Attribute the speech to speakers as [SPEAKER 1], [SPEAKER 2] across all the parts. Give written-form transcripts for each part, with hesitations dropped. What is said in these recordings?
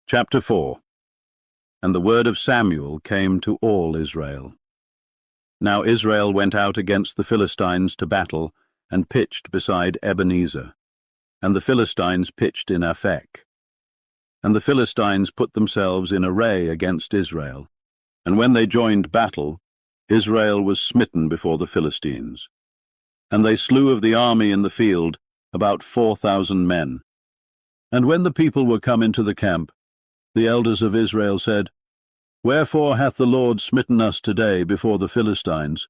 [SPEAKER 1] Chapter 4. And the word of Samuel came to all Israel. Now Israel went out against the Philistines to battle, and pitched beside Ebenezer. And the Philistines pitched in Aphek. And the Philistines put themselves in array against Israel. And when they joined battle, Israel was smitten before the Philistines. And they slew of the army in the field about 4,000 men. And when the people were come into the camp, the elders of Israel said, Wherefore hath the Lord smitten us today before the Philistines?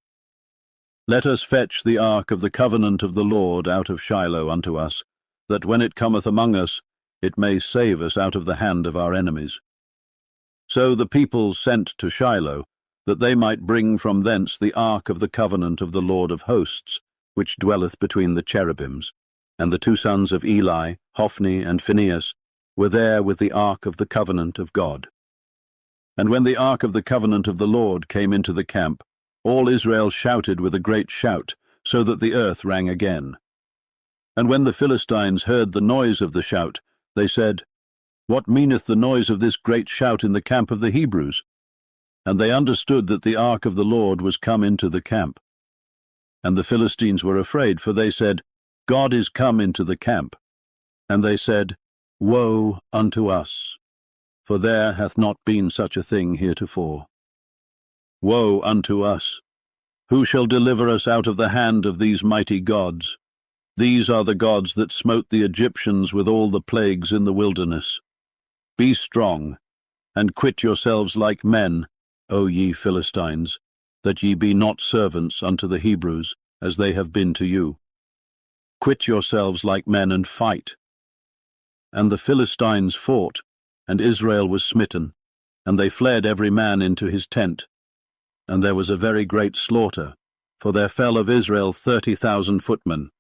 [SPEAKER 1] Let us fetch the ark of the covenant of the Lord out of Shiloh unto us, that when it cometh among us, it may save us out of the hand of our enemies. So the people sent to Shiloh, that they might bring from thence the ark of the covenant of the Lord of hosts, which dwelleth between the cherubims. And the two sons of Eli, Hophni and Phinehas, were there with the ark of the covenant of God. And when the ark of the covenant of the Lord came into the camp, all Israel shouted with a great shout, so that the earth rang again. And when the Philistines heard the noise of the shout, they said, What meaneth the noise of this great shout in the camp of the Hebrews? And they understood that the ark of the Lord was come into the camp. And the Philistines were afraid, for they said, God is come into the camp. And they said, Woe unto us, for there hath not been such a thing heretofore. Woe unto us! Who shall deliver us out of the hand of these mighty gods? These are the gods that smote the Egyptians with all the plagues in the wilderness. Be strong, and quit yourselves like men, O ye Philistines, that ye be not servants unto the Hebrews, as they have been to you. Quit yourselves like men and fight. And the Philistines fought, and Israel was smitten, and they fled every man into his tent. And there was a very great slaughter, for there fell of Israel 30,000 footmen.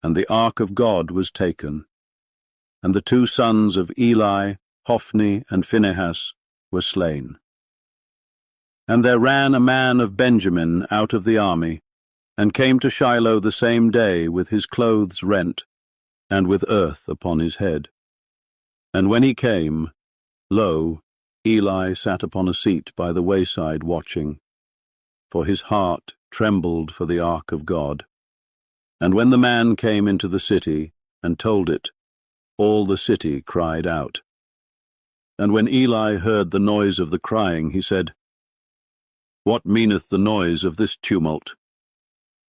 [SPEAKER 1] And the ark of God was taken. And the two sons of Eli, Hophni and Phinehas, were slain. And there ran a man of Benjamin out of the army, and came to Shiloh the same day with his clothes rent, and with earth upon his head. And when he came, lo, Eli sat upon a seat by the wayside watching, for his heart trembled for the ark of God. And when the man came into the city, and told it, all the city cried out. And when Eli heard the noise of the crying, he said, What meaneth the noise of this tumult?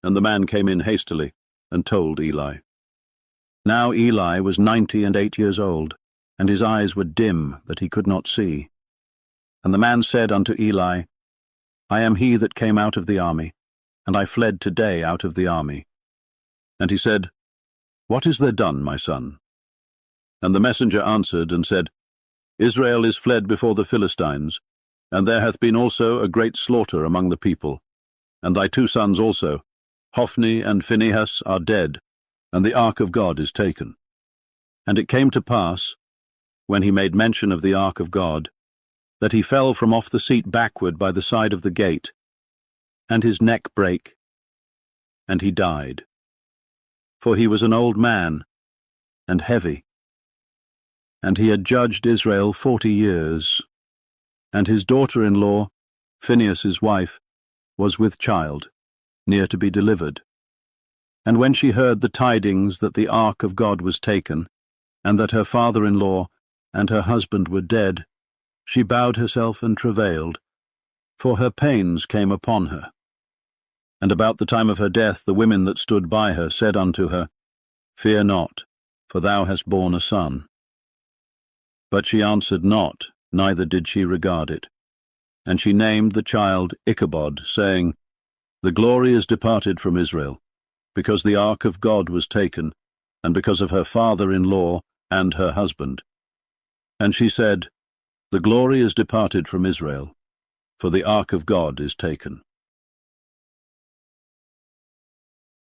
[SPEAKER 1] And the man came in hastily, and told Eli. Now Eli was 98 years old, and his eyes were dim, that he could not see. And the man said unto Eli, I am he that came out of the army, and I fled today out of the army. And he said, What is there done, my son? And the messenger answered and said, Israel is fled before the Philistines, and there hath been also a great slaughter among the people. And thy two sons also, Hophni and Phinehas, are dead, and the ark of God is taken. And it came to pass, when he made mention of the ark of God, that he fell from off the seat backward by the side of the gate, and his neck brake, and he died. For he was an old man, and heavy. And he had judged Israel 40 years. And his daughter-in-law, Phinehas' wife, was with child, near to be delivered. And when she heard the tidings that the ark of God was taken, and that her father-in-law and her husband were dead, she bowed herself and travailed, for her pains came upon her. And about the time of her death the women that stood by her said unto her, Fear not, for thou hast borne a son. But she answered not, neither did she regard it. And she named the child Ichabod, saying, The glory is departed from Israel, because the ark of God was taken, and because of her father-in-law and her husband. And she said, The glory is departed from Israel, for the ark of God is taken.